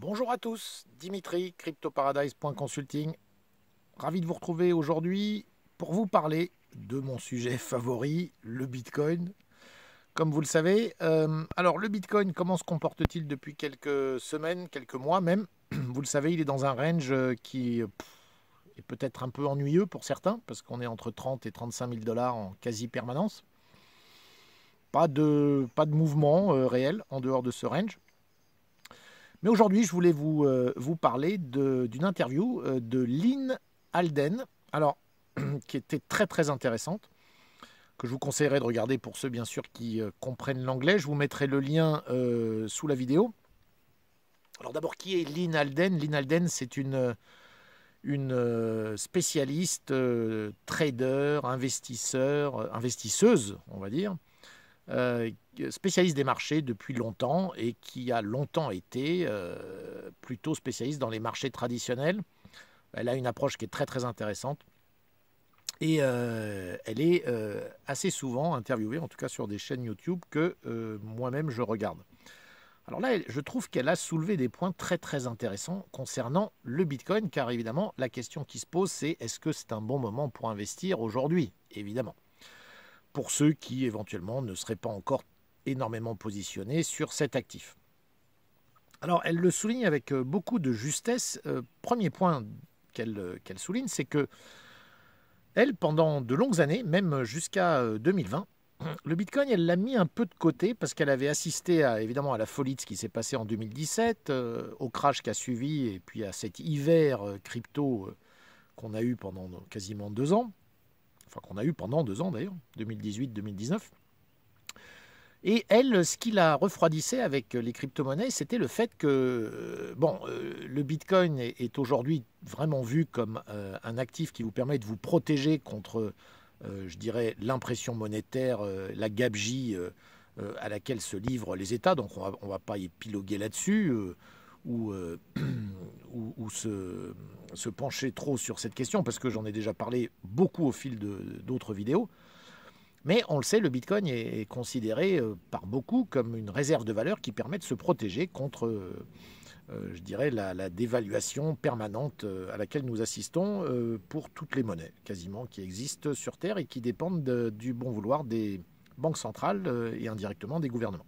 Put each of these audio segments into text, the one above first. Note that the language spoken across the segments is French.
Bonjour à tous, Dimitri, cryptoparadise.consulting. Ravi de vous retrouver aujourd'hui pour vous parler de mon sujet favori, le Bitcoin. Comme vous le savez, alors le Bitcoin, comment se comporte-t-il depuis quelques semaines, quelques mois même? Vous le savez, il est dans un range qui est peut-être un peu ennuyeux pour certains, parce qu'on est entre 30 et 35 000 dollars en quasi-permanence. Pas de mouvement réel en dehors de ce range. Mais aujourd'hui, je voulais vous parler d'une interview de Lynn Alden, alors, qui était très très intéressante, que je vous conseillerais de regarder pour ceux bien sûr qui comprennent l'anglais. Je vous mettrai le lien sous la vidéo. Alors d'abord, qui est Lynn Alden? Lynn Alden, c'est une spécialiste, trader, investisseuse, on va dire, euh, spécialiste des marchés depuis longtemps et qui a longtemps été plutôt spécialiste dans les marchés traditionnels. Elle a une approche qui est très très intéressante et elle est assez souvent interviewée, en tout cas sur des chaînes YouTube que moi-même je regarde. Alors là, je trouve qu'elle a soulevé des points très très intéressants concernant le Bitcoin, car évidemment la question qui se pose, c'est est-ce que c'est un bon moment pour investir aujourd'hui? Évidemment, pour ceux qui éventuellement ne seraient pas encore énormément positionnés sur cet actif. Alors elle le souligne avec beaucoup de justesse. Premier point qu'elle souligne, c'est que elle, pendant de longues années, même jusqu'à 2020, le Bitcoin, elle l'a mis un peu de côté parce qu'elle avait assisté évidemment à la folie de ce qui s'est passé en 2017, au crash qui a suivi et puis à cet hiver crypto qu'on a eu pendant quasiment 2 ans, enfin qu'on a eu pendant 2 ans d'ailleurs, 2018-2019. Et elle, ce qui la refroidissait avec les crypto-monnaies, c'était le fait que le Bitcoin est aujourd'hui vraiment vu comme un actif qui vous permet de vous protéger contre, je dirais, l'impression monétaire, la gabegie à laquelle se livrent les États. Donc on va pas épiloguer là-dessus ou, ou se pencher trop sur cette question, parce que j'en ai déjà parlé beaucoup au fil d'autres vidéos. Mais on le sait, le Bitcoin est considéré par beaucoup comme une réserve de valeur qui permet de se protéger contre, je dirais, la dévaluation permanente à laquelle nous assistons pour toutes les monnaies, quasiment, qui existent sur Terre et qui dépendent du bon vouloir des banques centrales et indirectement des gouvernements.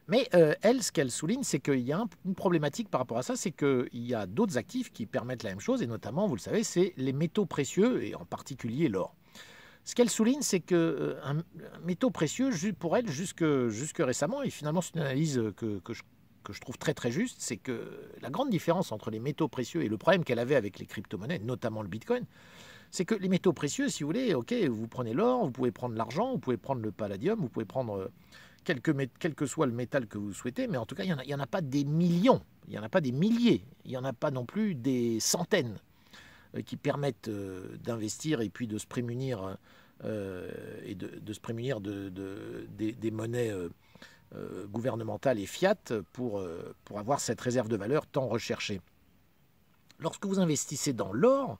Mais elle, ce qu'elle souligne, c'est qu'il y a une problématique par rapport à ça, c'est qu'il y a d'autres actifs qui permettent la même chose, et notamment, vous le savez, c'est les métaux précieux, et en particulier l'or. Ce qu'elle souligne, c'est qu'un métaux précieux, pour elle, jusque récemment, et finalement c'est une analyse que je trouve très très juste, c'est que la grande différence entre les métaux précieux et le problème qu'elle avait avec les crypto-monnaies, notamment le Bitcoin, c'est que les métaux précieux, si vous voulez, ok, vous prenez l'or, vous pouvez prendre l'argent, vous pouvez prendre le palladium, vous pouvez prendre quel que soit le métal que vous souhaitez, mais en tout cas, il n'y en a pas des millions, il n'y en a pas des milliers, il n'y en a pas non plus des centaines qui permettent d'investir et puis de se prémunir et de se prémunir des monnaies gouvernementales et fiat pour avoir cette réserve de valeur tant recherchée. Lorsque vous investissez dans l'or,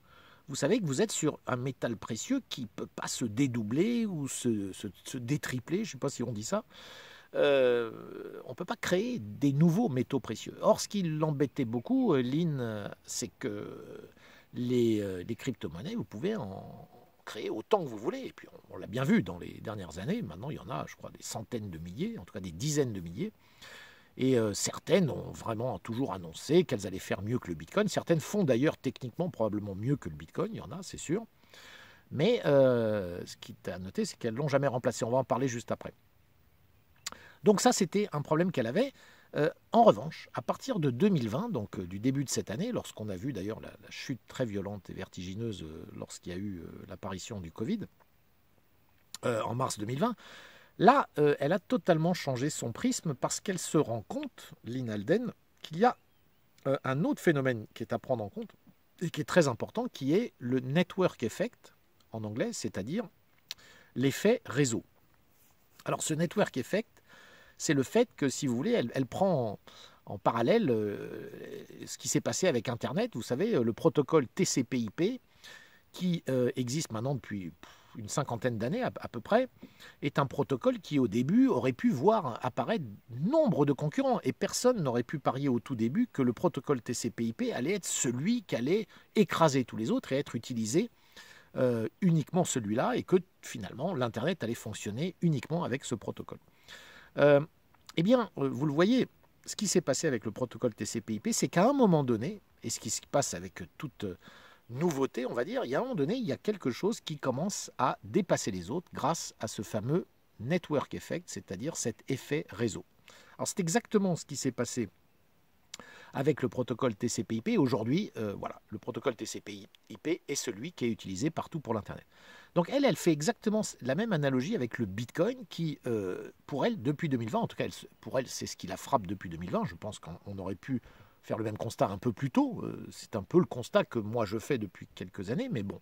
vous savez que vous êtes sur un métal précieux qui ne peut pas se dédoubler ou se détripler, je ne sais pas si on dit ça. On ne peut pas créer des nouveaux métaux précieux. Or, ce qui l'embêtait beaucoup, Lynn, c'est que les crypto-monnaies, vous pouvez en créer autant que vous voulez. Et puis on l'a bien vu dans les dernières années, maintenant il y en a, je crois, des centaines de milliers, en tout cas des dizaines de milliers. Et certaines ont vraiment toujours annoncé qu'elles allaient faire mieux que le Bitcoin. Certaines font d'ailleurs techniquement probablement mieux que le Bitcoin, il y en a, c'est sûr. Mais ce qui est à noter, c'est qu'elles ne l'ont jamais remplacé. On va en parler juste après. Donc ça, c'était un problème qu'elle avait. En revanche, à partir de 2020, donc du début de cette année, lorsqu'on a vu d'ailleurs la chute très violente et vertigineuse lorsqu'il y a eu l'apparition du Covid, en mars 2020, là, elle a totalement changé son prisme parce qu'elle se rend compte, Lynn Alden, qu'il y a un autre phénomène qui est à prendre en compte et qui est très important, qui est le network effect, en anglais, c'est-à-dire l'effet réseau. Alors ce network effect, c'est le fait que, si vous voulez, elle prend en parallèle ce qui s'est passé avec Internet. Vous savez, le protocole TCP/IP qui existe maintenant depuis une cinquantaine d'années à peu près, est un protocole qui au début aurait pu voir apparaître nombre de concurrents et personne n'aurait pu parier au tout début que le protocole TCP/IP allait être celui qui allait écraser tous les autres et être utilisé uniquement celui-là et que finalement l'Internet allait fonctionner uniquement avec ce protocole. Eh bien, vous le voyez, ce qui s'est passé avec le protocole TCP/IP, c'est qu'à un moment donné, et ce qui se passe avec toute nouveauté, on va dire, il y a un moment donné, il y a quelque chose qui commence à dépasser les autres grâce à ce fameux network effect, c'est-à-dire cet effet réseau. Alors c'est exactement ce qui s'est passé avec le protocole TCP/IP. Aujourd'hui, voilà, le protocole TCP/IP est celui qui est utilisé partout pour l'Internet. Donc elle fait exactement la même analogie avec le Bitcoin qui, pour elle, depuis 2020, en tout cas, pour elle, c'est ce qui la frappe depuis 2020. Je pense qu'on aurait pu faire le même constat un peu plus tôt. C'est un peu le constat que moi je fais depuis quelques années, mais bon.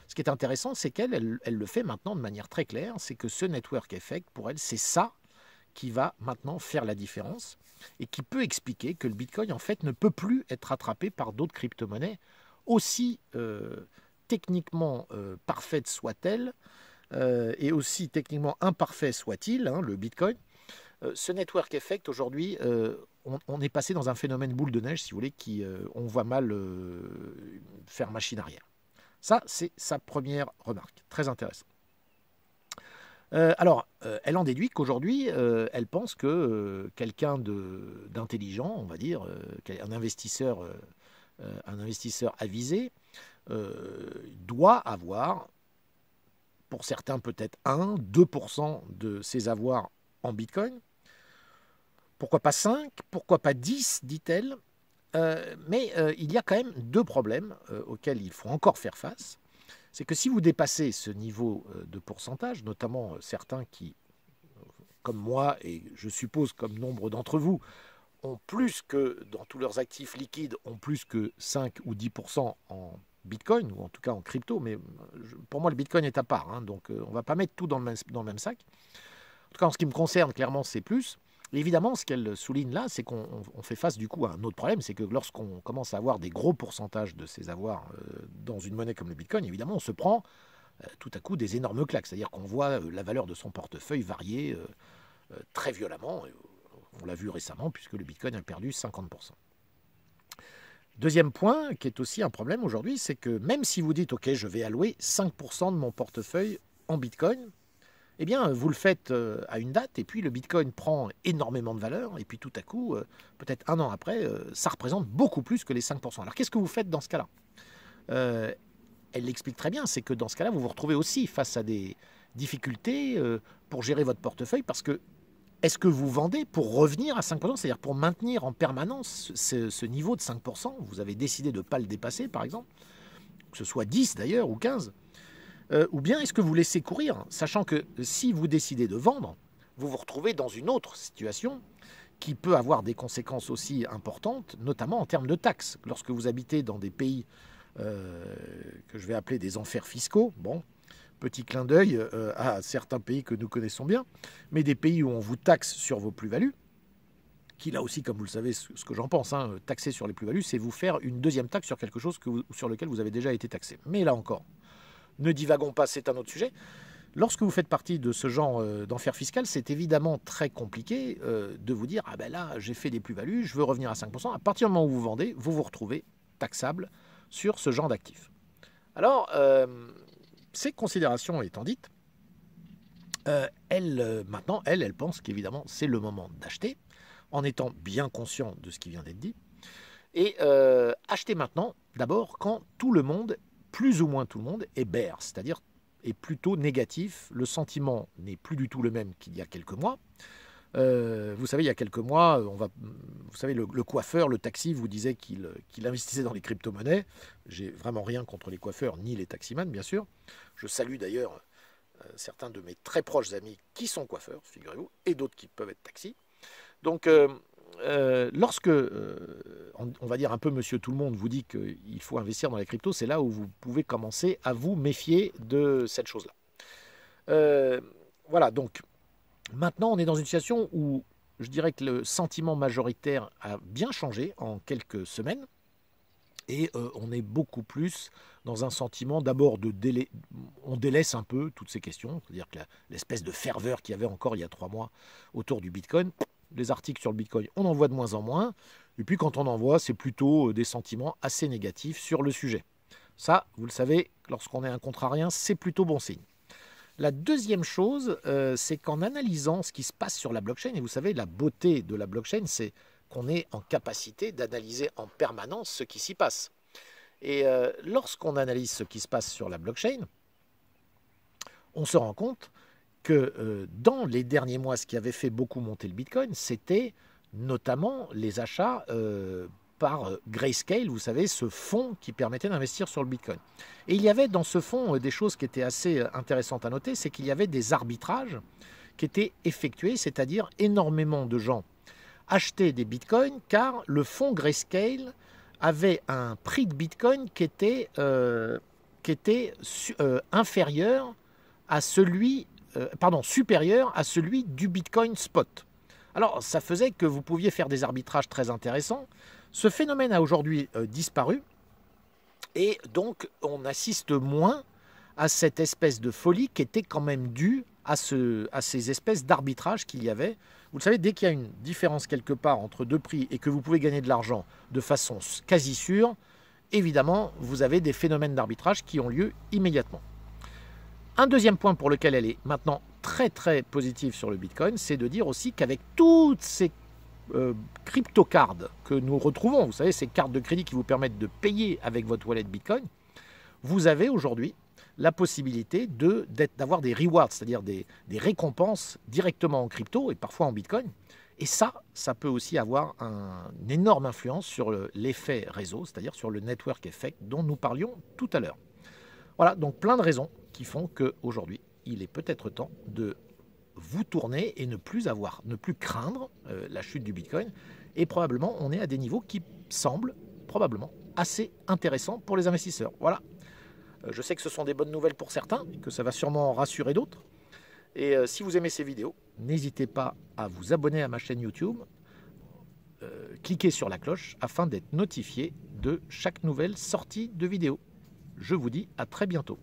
Ce qui est intéressant, c'est qu'elle le fait maintenant de manière très claire, c'est que ce network effect, pour elle, c'est ça qui va maintenant faire la différence et qui peut expliquer que le Bitcoin, en fait, ne peut plus être rattrapé par d'autres crypto-monnaies, aussi techniquement parfaites soient-elles, et aussi techniquement imparfait soit-il, hein, le Bitcoin. Ce network effect, aujourd'hui, on est passé dans un phénomène boule de neige, si vous voulez, qui, on voit mal faire machine arrière. Ça, c'est sa première remarque. Très intéressant. Alors, elle en déduit qu'aujourd'hui, elle pense que quelqu'un d'intelligent, on va dire, un investisseur avisé, doit avoir, pour certains peut-être 1-2% de ses avoirs en Bitcoin. Pourquoi pas 5, pourquoi pas 10, dit-elle. Mais il y a quand même deux problèmes auxquels il faut encore faire face. C'est que si vous dépassez ce niveau de pourcentage, notamment certains qui, comme moi, et je suppose comme nombre d'entre vous, ont plus que, dans tous leurs actifs liquides, ont plus que 5 ou 10% en Bitcoin, ou en tout cas en crypto, mais pour moi le Bitcoin est à part, hein, donc on ne va pas mettre tout dans le même sac. En tout cas, en ce qui me concerne, clairement, c'est plus. Et évidemment, ce qu'elle souligne là, c'est qu'on fait face du coup à un autre problème, c'est que lorsqu'on commence à avoir des gros pourcentages de ces avoirs dans une monnaie comme le Bitcoin, évidemment, on se prend tout à coup des énormes claques. C'est-à-dire qu'on voit la valeur de son portefeuille varier très violemment. On l'a vu récemment, puisque le Bitcoin a perdu 50%. Deuxième point, qui est aussi un problème aujourd'hui, c'est que même si vous dites « Ok, je vais allouer 5% de mon portefeuille en Bitcoin », eh bien, vous le faites à une date, et puis le Bitcoin prend énormément de valeur, et puis tout à coup, peut-être un an après, ça représente beaucoup plus que les 5%. Alors, qu'est-ce que vous faites dans ce cas-là ? Elle l'explique très bien, c'est que dans ce cas-là, vous vous retrouvez aussi face à des difficultés pour gérer votre portefeuille, parce que est-ce que vous vendez pour revenir à 5%, c'est-à-dire pour maintenir en permanence ce niveau de 5%, vous avez décidé de ne pas le dépasser, par exemple, que ce soit 10 d'ailleurs, ou 15, ou bien est-ce que vous laissez courir, sachant que si vous décidez de vendre, vous vous retrouvez dans une autre situation qui peut avoir des conséquences aussi importantes, notamment en termes de taxes. Lorsque vous habitez dans des pays que je vais appeler des enfers fiscaux, bon, petit clin d'œil à certains pays que nous connaissons bien, mais des pays où on vous taxe sur vos plus-values, qui là aussi, comme vous le savez, ce que j'en pense, hein, taxer sur les plus-values, c'est vous faire une deuxième taxe sur quelque chose sur lequel vous avez déjà été taxé. Mais là encore, ne divagons pas, c'est un autre sujet. Lorsque vous faites partie de ce genre d'enfer fiscal, c'est évidemment très compliqué de vous dire « Ah ben là, j'ai fait des plus-values, je veux revenir à 5%. » À partir du moment où vous vendez, vous vous retrouvez taxable sur ce genre d'actifs. Alors, ces considérations étant dites, maintenant, elle pense qu'évidemment, c'est le moment d'acheter, en étant bien conscient de ce qui vient d'être dit. Et acheter maintenant, d'abord, quand tout le monde, plus ou moins tout le monde, est bear, c'est-à-dire est plutôt négatif. Le sentiment n'est plus du tout le même qu'il y a quelques mois. Vous savez, il y a quelques mois, vous savez, le coiffeur, le taxi vous disait qu'il investissait dans les crypto-monnaies. J'ai vraiment rien contre les coiffeurs ni les taximans, bien sûr. Je salue d'ailleurs certains de mes très proches amis qui sont coiffeurs, figurez-vous, et d'autres qui peuvent être taxis. Donc, lorsque, on va dire un peu monsieur tout le monde vous dit qu'il faut investir dans les cryptos, c'est là où vous pouvez commencer à vous méfier de cette chose-là. Voilà, donc, maintenant, on est dans une situation où je dirais que le sentiment majoritaire a bien changé en quelques semaines. Et on est beaucoup plus dans un sentiment d'abord de délai. On délaisse un peu toutes ces questions, c'est-à-dire que l'espèce de ferveur qu'il y avait encore il y a 3 mois autour du Bitcoin, les articles sur le Bitcoin, on en voit de moins en moins. Et puis quand on en voit, c'est plutôt des sentiments assez négatifs sur le sujet. Ça, vous le savez, lorsqu'on est un contrarien, c'est plutôt bon signe. La deuxième chose, c'est qu'en analysant ce qui se passe sur la blockchain, et vous savez, la beauté de la blockchain, c'est qu'on est en capacité d'analyser en permanence ce qui s'y passe. Et lorsqu'on analyse ce qui se passe sur la blockchain, on se rend compte que dans les derniers mois, ce qui avait fait beaucoup monter le Bitcoin, c'était notamment les achats par Grayscale, vous savez, ce fonds qui permettait d'investir sur le Bitcoin. Et il y avait dans ce fonds des choses qui étaient assez intéressantes à noter, c'est qu'il y avait des arbitrages qui étaient effectués, c'est-à-dire énormément de gens achetaient des Bitcoins car le fonds Grayscale avait un prix de Bitcoin qui était inférieur à celui, supérieur à celui du Bitcoin spot. Alors, ça faisait que vous pouviez faire des arbitrages très intéressants. Ce phénomène a aujourd'hui disparu et donc on assiste moins à cette espèce de folie qui était quand même due à ces espèces d'arbitrages qu'il y avait. Vous le savez, dès qu'il y a une différence quelque part entre deux prix et que vous pouvez gagner de l'argent de façon quasi sûre, évidemment, vous avez des phénomènes d'arbitrage qui ont lieu immédiatement. Un deuxième point pour lequel elle est maintenant très très positive sur le Bitcoin, c'est de dire aussi qu'avec toutes ces crypto-cards que nous retrouvons, vous savez, ces cartes de crédit qui vous permettent de payer avec votre wallet Bitcoin, vous avez aujourd'hui la possibilité d'avoir des rewards, c'est-à-dire des récompenses directement en crypto et parfois en Bitcoin. Et ça peut aussi avoir une énorme influence sur l'effet réseau, c'est-à-dire sur le network effect dont nous parlions tout à l'heure. Voilà, donc plein de raisons qui font qu'aujourd'hui, il est peut-être temps de vous tourner et ne plus craindre la chute du Bitcoin. Et probablement, on est à des niveaux qui semblent probablement assez intéressants pour les investisseurs. Voilà. Je sais que ce sont des bonnes nouvelles pour certains, que ça va sûrement rassurer d'autres. Et si vous aimez ces vidéos, n'hésitez pas à vous abonner à ma chaîne YouTube, cliquez sur la cloche afin d'être notifié de chaque nouvelle sortie de vidéo. Je vous dis à très bientôt.